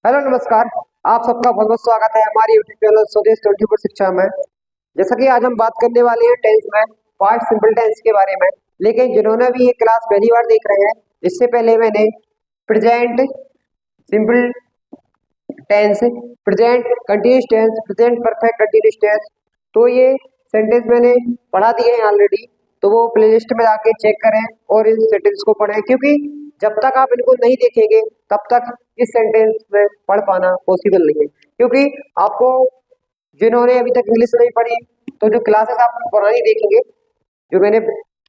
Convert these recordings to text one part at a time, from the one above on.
Hello नमस्कार। आप सबका बहुत बहुत स्वागत है हमारी यूट्यूब चैनल स्वदेश 24 शिक्षा में। जैसा कि आज हम बात करने वाले हैं टेंस में पास्ट सिंपल टेंस के बारे में। लेकिन जिन्होंने भी ये क्लास पहली बार देख रहे हैं, इससे पहले मैंने present simple tense, present continuous tense, present perfect continuous tense, तो ये सेंटेंस मैंने पढ़ा दिए हैं ऑलरेडी। तो वो प्लेलिस्ट में जाके चेक करें और इन सेंटेंस को पढ़ें, क्योंकि जब तक आप इनको नहीं देखेंगे तब तक इस सेंटेंस में पढ़ पाना पॉसिबल नहीं है। क्योंकि आपको जिन्होंने अभी तक इंग्लिश नहीं पढ़ी, तो जो क्लासेस आप पुरानी देखेंगे जो मैंने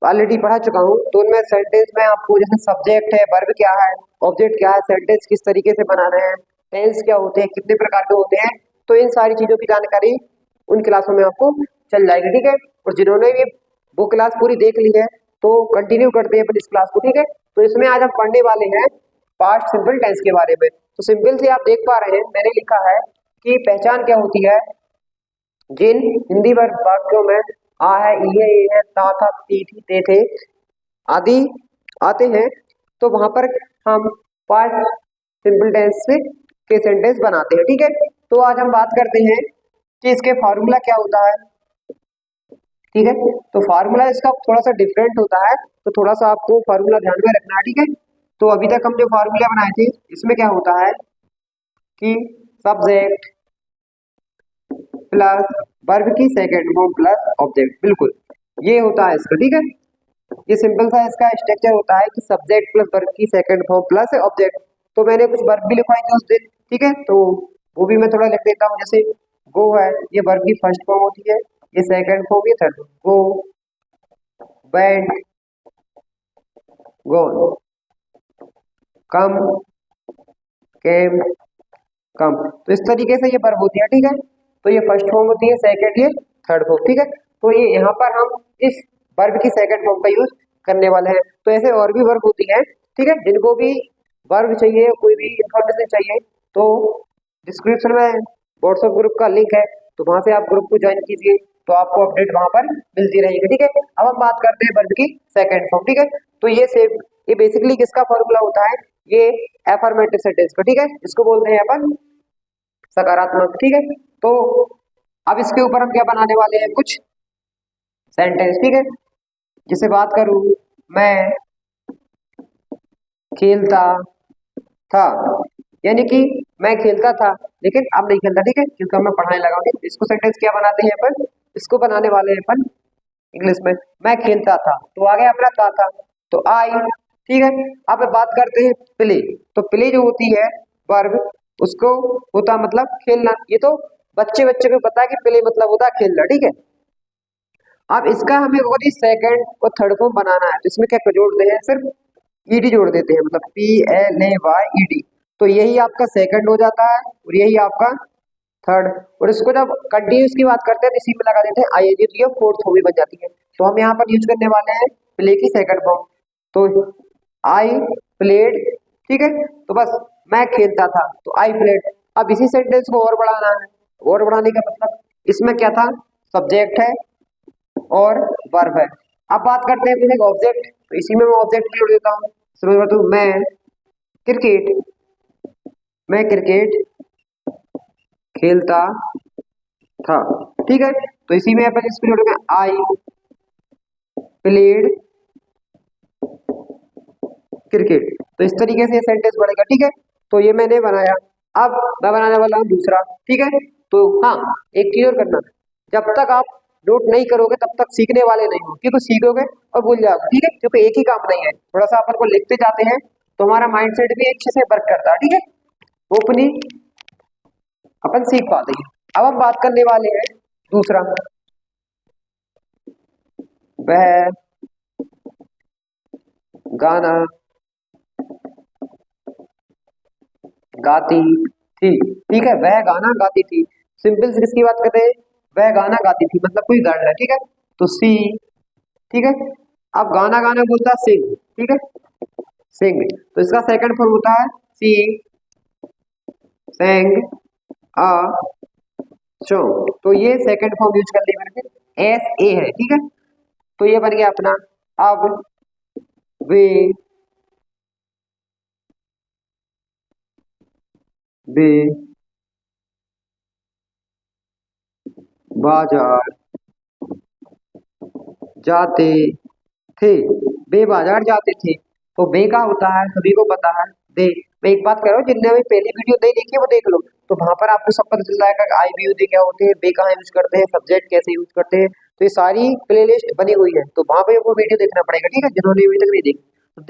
ऑलरेडी पढ़ा चुका हूँ, तो उनमें सेंटेंस में आपको जैसे सब्जेक्ट है, वर्ब क्या है, ऑब्जेक्ट क्या है, सेंटेंस किस तरीके से बनाना है, टेंस क्या होते हैं, कितने प्रकार के होते हैं, तो इन सारी चीजों की जानकारी उन क्लासों में आपको चल जाएगी। ठीक है। और जिन्होंने ये वो क्लास पूरी देख ली है तो कंटिन्यू करते हैं अपन इस क्लास को। ठीक है। तो इसमें आज हम पढ़ने वाले हैं पास्ट सिंपल टेंस के बारे में। तो सिंपल से आप देख पा रहे हैं मैंने लिखा है कि पहचान क्या होती है जिन हिंदी वाक्यों में आ है, ई है, ए है, ता था, ती थी, ते थे आदि आते हैं, तो वहां पर हम पास्ट सिंपल टेंस के सेंटेंस बनाते हैं। ठीक है। तो आज हम बात करते हैं कि इसके फार्मूला क्या होता है। ठीक है। तो फार्मूला इसका थोड़ा सा डिफरेंट होता है, तो थोड़ा सा आपको फार्मूला ध्यान में रखना है। ठीक है। तो अभी तक हम जो फार्मूला बनाए थे इसमें क्या होता है कि सब्जेक्ट प्लस वर्ब की सेकंड फॉर्म प्लस ऑब्जेक्ट, बिल्कुल ये होता है इसका। ठीक है। ये सिंपल सा इसका स्ट्रक्चर होता है कि सब्जेक्ट प्लस वर्ब की सेकंड फॉर्म प्लस ऑब्जेक्ट। तो मैंने कुछ वर्ब भी लिखवाई थी उस दिन। ठीक है। तो वो भी मैं थोड़ा लिख देता हूँ। जैसे गो है, ये वर्ब की फर्स्ट फॉर्म होती है, ये सेकंड फॉर्म, ये थर्ड फॉर्म। गो, वेंट, गॉन, कम, केम, कम। तो इस तरीके से ये वर्ब होती है। ठीक है। तो ये फर्स्ट फॉर्म होती है, सेकंड, ये थर्ड फॉर्म। ठीक है। तो ये यहाँ पर हम इस वर्ब की सेकंड फॉर्म का यूज करने वाले हैं। तो ऐसे और भी वर्ब होती हैं। ठीक है। जिनको भी वर्ब चाहिए, कोई भी इंफॉर्मेशन चाहिए, तो डिस्क्रिप्शन में व्हाट्सएप ग्रुप का लिंक है, तो वहां से आप ग्रुप को ज्वाइन कीजिए, तो आपको अपडेट वहां पर मिलती रहेगी। ठीक है। अब हम बात करते हैं वर्ब की सेकंड फॉर्म। ठीक है। तो ये सेम, ये बेसिकली किसका फॉर्मूला होता है, ये एफर्मेटिव सेंटेंस का। ठीक है। इसको बोलते हैं अपन सकारात्मक। ठीक है। तो अब इसके ऊपर हम क्या बनाने वाले हैं, कुछ सेंटेंस। ठीक है। जैसे बात करूं, मैं खेलता था, यानी कि मैं खेलता था लेकिन अब नहीं खेलता। ठीक है। क्योंकि अब मैं पढ़ाने लगा हूं। ठीक है? इसको सेंटेंस क्या बनाते हैं अपन, इसको बनाने वाले हैं अपन इंग्लिश में। मैं खेलता था, तो आ गया अपना था, तो आई। ठीक है। अब बात करते हैं प्ले। तो प्ले जो होती है वर्ब, उसको होता मतलब खेलना। ये तो बच्चे बच्चे को पता है कि प्ले मतलब होता है खेलना। ठीक है। अब इसका हमें और सेकंड और थर्ड फॉर्म बनाना है, तो इसमें क्या जोड़ते हैं, सिर्फ ईडी जोड़ देते हैं, मतलब PLAYED। तो यही आपका सेकंड हो जाता है और यही आपका थर्ड। और इसको जब कंटिन्यूस की बात करते हैं तो इसी में लगा देते हैं ING, तो ये फोर्थ फॉर्म भी बन जाती है। तो हम यहाँ पर यूज करने वाले हैं प्ले की सेकंड फॉर्म। तो आई प्लेड। ठीक है। तो बस मैं खेलता था, तो आई प्लेड। अब इसी सेंटेंस को और बढ़ाना है। और बढ़ाने का मतलब, इसमें क्या था, सब्जेक्ट है और वर्ब है। अब बात करते हैं एक ऑब्जेक्ट, तो इसी में मैं ऑब्जेक्ट जोड़ देता हूँ। समझ में, तो क्रिकेट मैं क्रिकेट खेलता था। ठीक है। तो इसी में अपन इसमें जोड़ेंगे आई प्लेड क्रिकेट। तो इस तरीके से ये सेंटेंस बढ़ेगा। ठीक है। तो ये मैंने बनाया। अब मैं बनाने वाला हूँ दूसरा। ठीक है। तो हाँ, एक चीज और करना, जब तक आप नोट नहीं करोगे तब तक सीखने वाले नहीं हो, क्योंकि सीखोगे और भूल जाओगे। ठीक है। क्योंकि एक ही काम नहीं है, थोड़ा सा अपन को लिखते जाते हैं तो हमारा माइंडसेट भी अच्छे से वर्क करता है। ठीक है। वो अपनी अपन सीख पाते हैं। अब हम बात करने वाले हैं दूसरा, वह गाना गाती थी। ठीक है। वह गाना गाती थी। सिंपल से किसकी बात कर रहे हैं, वह गाना गाती थी, मतलब कोई गर्ल है। ठीक है। तो सी। ठीक है। अब गाना गाना बोलता है सिंग। ठीक है। सिंग। तो इसका सेकंड फॉर्म होता है सी सेंग अ सॉन्ग। तो ये सेकंड फॉर्म यूज कर लिया मैंने, SA है। ठीक है। तो ये बन गया अपना। अब वे वे बाजार जाते थे। वे बाजार जाते थे। तो वे का होता है, सभी को पता है, दे। मैं एक बात कर रहा हूँ, जिनने अभी पहली वीडियो नहीं देखी है वो देख लो, तो वहां पर आपको सब पता चल जाएगा कि आई बी यू दे क्या होते हैं, बे कहाँ यूज करते हैं, सब्जेक्ट कैसे यूज करते हैं। तो ये सारी प्लेलिस्ट बनी हुई है, तो वहां पे वो वीडियो देखना पड़ेगा, ठीक है, जिन्होंने अभी तक नहीं देखी। तो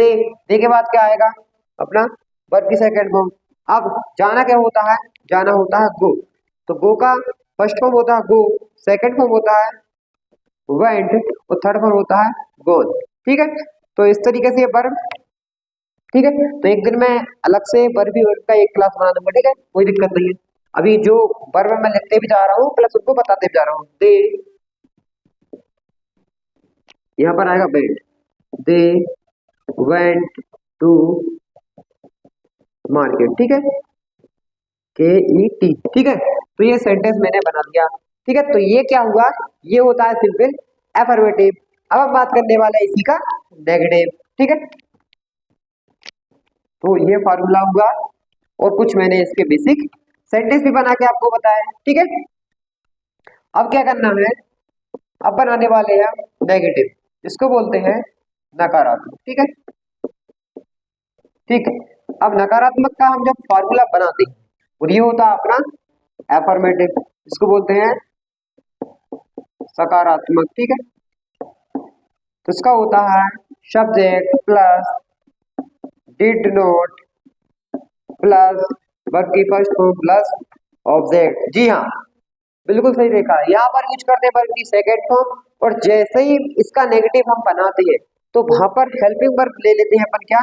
दे के बाद क्या आएगा, अपना वर्ब की सेकंड फॉर्म। अब जाना क्या होता है, जाना होता है गो। तो गो का फर्स्ट फॉर्म होता है गो, सेकंड फॉर्म होता है वेंट, और थर्ड फॉर्म होता है गोन। ठीक है, तो इस तरीके से ये वर्ब, ठीक है। तो एक दिन मैं अलग से वर्ब वर्ब का एक क्लास बना दूंगा, ठीक है, कोई दिक्कत नहीं है। अभी जो वर्ब मैं लिखते भी जा रहा हूँ प्लस उनको बताते भी जा रहा हूँ। दे, यहाँ पर आएगा went, they went to market, ठीक है, के ई टी, ठीक है। तो ये सेंटेंस मैंने बना दिया, ठीक है। तो ये क्या हुआ, ये होता है सिंपल एफर्मेटिव। अब हम बात करने वाले हैं इसी का नेगेटिव, ठीक है। तो ये फार्मूला हुआ, और कुछ मैंने इसके बेसिक सेंटेंस भी बना के आपको बताया, ठीक है। अब क्या करना है, अब बनाने वाले हैं नेगेटिव, इसको बोलते हैं नकारात्मक, ठीक है, ठीक है। अब नकारात्मक का हम जब फार्मूला बनाते हैं, और ये होता है अपना एफर्मेटिव, इसको बोलते हैं सकारात्मक, ठीक है। तो इसका होता है subject plus did not plus verb की फर्स्ट फॉर्म प्लस ऑब्जेक्ट। जी हाँ, बिल्कुल सही देखा, यहाँ पर यूज करते हैं वर्ब की सेकंड फॉर्म, और जैसे ही इसका नेगेटिव हम बनाते हैं तो वहां पर हेल्पिंग वर्ब ले लेते हैं अपन, क्या,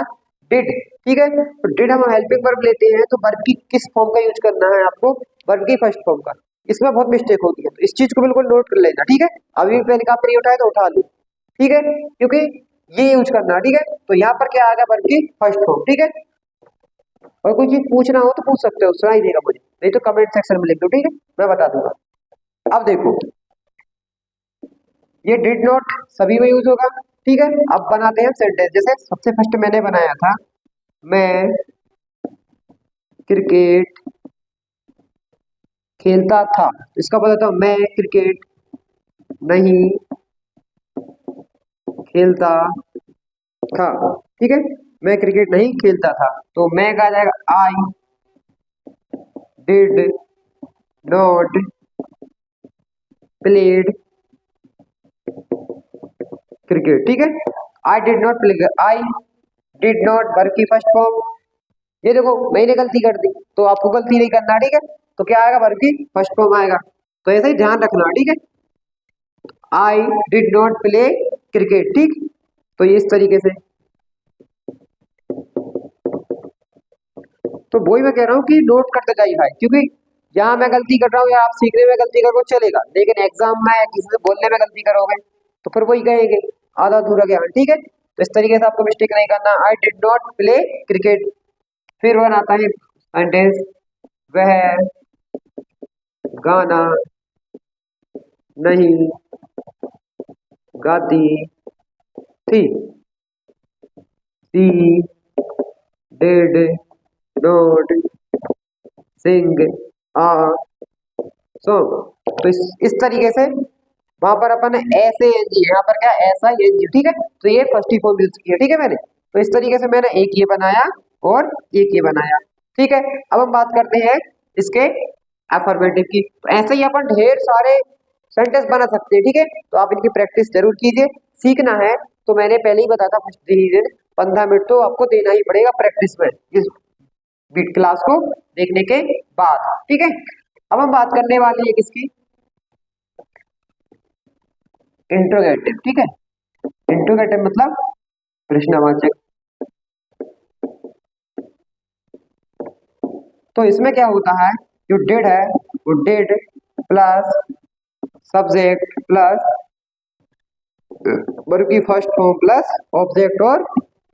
डिड, ठीक है। तो डिड हम हेल्पिंग वर्ब लेते हैं, तो वर्ब की किस फॉर्म का यूज करना है आपको, वर्ब की फर्स्ट फॉर्म का। इसमें बहुत मिस्टेक होती है, तो इस चीज को बिल्कुल नोट कर लेना, ठीक है। अभी भी पेन कापी नहीं उठाए तो उठा लो, ठीक है, क्योंकि ये यूज करना है, ठीक है। तो यहाँ पर क्या आएगा, वर्ब की फर्स्ट फॉर्म, ठीक है। और कोई चीज पूछना हो तो पूछ सकते हो, सुनाई देगा मुझे, नहीं तो कमेंट सेक्शन में लिख दो, ठीक है, मैं बता दूंगा। अब देखो, ये डिड नॉट सभी में यूज होगा, ठीक है। अब बनाते हैं सेंटेंस, जैसे सबसे फर्स्ट मैंने बनाया था, मैं क्रिकेट खेलता था। इसका बताता हूं, मैं क्रिकेट नहीं खेलता था, ठीक है, मैं क्रिकेट नहीं खेलता था। तो मैं कहा जाएगा आई डिड नॉट प्लेड क्रिकेट, ठीक है। आई did not play, I did not verb की फर्स्ट फॉर्म। ये देखो मैंने गलती कर दी, तो आपको गलती नहीं करना, ठीक है। तो क्या आएगा, वर्ब की फर्स्ट फॉर्म आएगा। तो ऐसा ही ध्यान रखना, ठीक है। आई डिड नॉट प्ले क्रिकेट, ठीक। तो ये इस तरीके से, तो वही मैं कह रहा हूँ कि नोट करते जाइए भाई, क्योंकि यहाँ मैं गलती कर रहा हूँ या आप सीखने में गलती करो चलेगा, लेकिन एग्जाम में किसी से बोलने में गलती करोगे तो फिर वही कहेंगे आधा अधूरा ज्ञान, ठीक है। तो इस तरीके से आपको मिस्टेक नहीं करना, I did not play cricket. फिर वन आता है सेंटेंस, वह गाना नहीं गाती थी। She did not sing a song. तो इस तरीके से वहां पर अपन ऐसे एनजी, यहाँ पर क्या ऐसा एनजी, ठीक है। तो ये फर्स्ट ही फॉर्म यूज की है, ठीक है मैंने। तो इस तरीके से मैंने एक ये बनाया और एक ये बनाया, ठीक है। अब हम बात करते हैं इसके अफर्मेटिव की। तो ऐसे ही अपन ढेर सारे सेंटेंस बना सकते हैं, ठीक है। तो आप इनकी प्रैक्टिस जरूर कीजिए, सीखना है तो मैंने पहले ही बताया था, फर्स्ट डिवीजन 15 मिनट तो आपको देना ही पड़ेगा प्रैक्टिस में, इस बीट क्लास को देखने के बाद, ठीक है। अब हम बात करने वाले हैं किसकी, इंट्रोगेटिव, ठीक है। इंट्रोगेटिव मतलब प्रश्नवाचक। तो इसमें क्या होता है, जो डेड है वो dead plus subject plus verb की फर्स्ट फॉर्म प्लस ऑब्जेक्ट और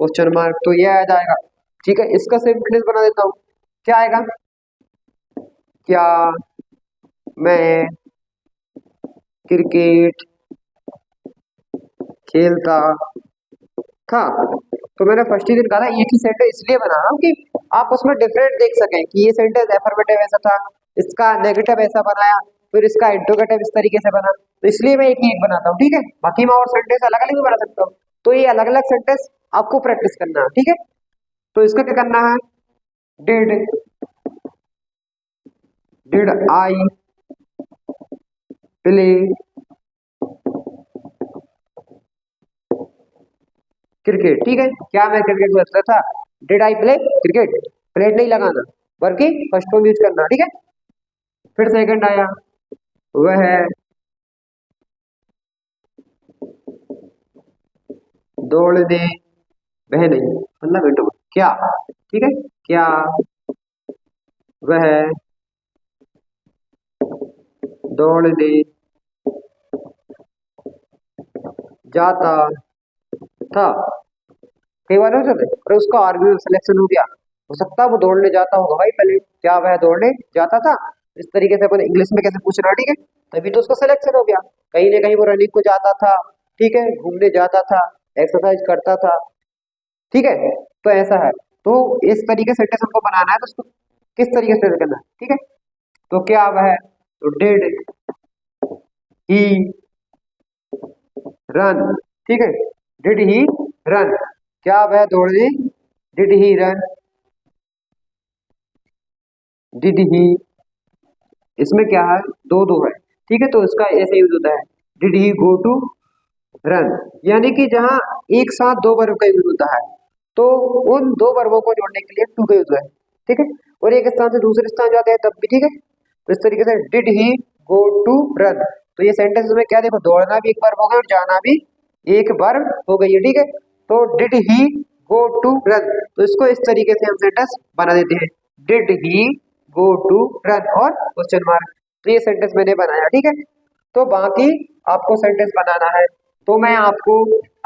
क्वेश्चन मार्क, तो ये आ जाएगा, ठीक है। इसका सिंपल बना देता हूं, क्या आएगा, क्या मैं क्रिकेट खेलता था। तो मैंने फर्स्ट ही दिन कहा था एक ही सेंटेंस इसलिए बना रहा हूँ कि आप उसमें डिफरेंट देख सकें कि ये सेंटेंस एफर्मेटिव ऐसा था, इसका नेगेटिव ऐसा बनाया, फिर इसका इंट्रोगेटिव इस तरीके से बना, तो इसलिए मैं एक ही एक बनाता हूँ, ठीक है। बाकी मैं और सेंटेंस अलग अलग भी बना सकता हूँ, तो ये अलग अलग सेंटेंस आपको प्रैक्टिस करना है, ठीक है। तो इसका क्या करना है, डिड आई प्ले क्रिकेट, ठीक है। क्या मैं क्रिकेट खेलता था, did I play cricket, plate नहीं लगाना बल्कि फर्स्ट फॉर्म यूज करना, ठीक है। फिर सेकंड आया, वह दौड़ने, वह नहीं मतलब इंटू क्या, ठीक है, क्या वह दौड़ने जाता था, कई बार हो जाता है और उसका आर्ग्यू सिलेक्शन हो गया, हो सकता है वो दौड़ने जाता होगा भाई पहले, क्या वह दौड़ने जाता था, इस तरीके से अपन इंग्लिश में कैसे पूछ रहा, ठीक है, तभी तो उसका सिलेक्शन हो गया। कहीं ना कहीं वो रनिंग को जाता था, ठीक है, घूमने जाता था, एक्सरसाइज करता था, ठीक है, तो ऐसा है। तो इस तरीके से सेंटेंस हमको बनाना है, तो उसको किस तरीके से करना है, ठीक है। तो क्या वह, तो डिड ही रन, ठीक है, डिड ही रन, क्या वह दौड़ने, did he run, did he, इसमें क्या है, दो दो है, ठीक है, तो इसका ऐसे यूज होता है, did he go to run, यानी कि जहां एक साथ दो वर्ब का यूज होता है, तो उन दो वर्बों को जोड़ने के लिए टू का यूज है, ठीक है, और एक स्थान से दूसरे स्थान जाते हैं तब भी, ठीक है। तो इस तरीके से did he go to run, तो ये सेंटेंस में क्या, देखो दौड़ना भी एक वर्ब हो गया और जाना भी एक वर्ब हो गई है, ठीक है। तो did he go to run, तो इसको इस तरीके से हम सेंटेंस बना देते हैं, did he go to run और क्वेश्चन मार्क, तो ये सेंटेंस मैंने बनाया, ठीक है। तो बाकी आपको सेंटेंस बनाना है, तो मैं आपको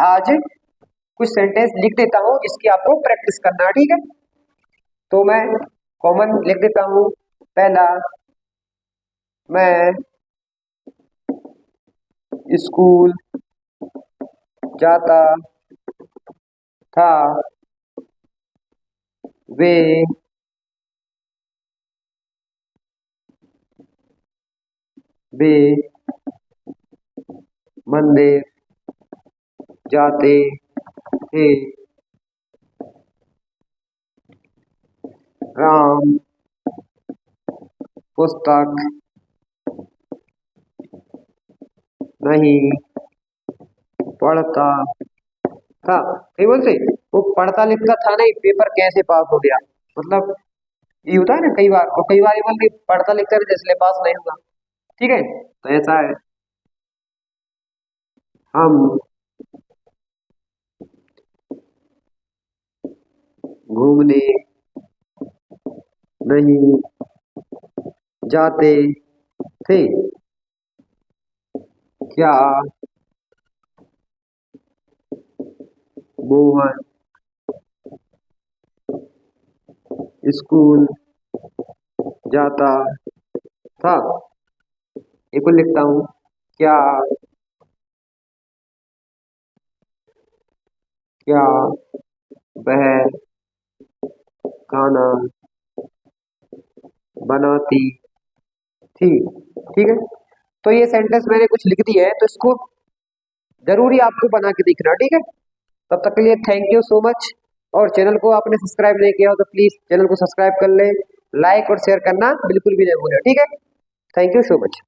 आज कुछ सेंटेंस लिख देता हूँ जिसकी आपको प्रैक्टिस करना है, ठीक है। तो मैं कॉमन लिख देता हूँ, पहला, मैं स्कूल जाता था, वे वे मंदिर जाते थे, राम पुस्तक नहीं पढ़ता था, कई बोलते वो पढ़ता लिखता था नहीं, पेपर कैसे पास हो गया, मतलब ये होता है ना कई बार, और कई बार ये बोलते पढ़ता लिखता नहीं इसलिए पास नहीं हुआ, ठीक है, तो ऐसा है। हम घूमने नहीं जाते थे, क्या मोहन स्कूल जाता था, एक और लिखता हूँ, क्या क्या वह खाना बनाती थी, ठीक है। तो ये सेंटेंस मैंने कुछ लिख दी है, तो इसको जरूरी आपको बना के दिखना, ठीक है। तब तक के लिए थैंक यू सो मच, और चैनल को आपने सब्सक्राइब नहीं किया हो तो प्लीज चैनल को सब्सक्राइब कर ले, लाइक और शेयर करना बिल्कुल भी नहीं भूलें, ठीक है। Thank you so much.